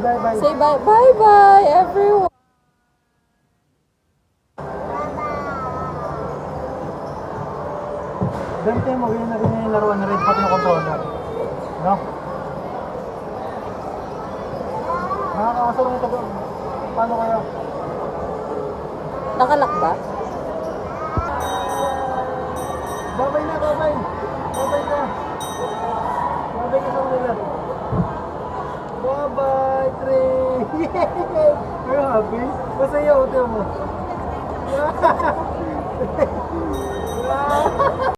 bye-bye. Say bye. Bye-bye, everyone. Dante mo, ganyan na rin yung laruan na rin pati yung controller. No? Nakakasaro nito doon. Paano kaya? Nakalak ba? Babay na, babay! Babay ka! Babay ka sa kanila. Bye-bye, Trey! Yay! Are you happy? Masaya, hotel mo.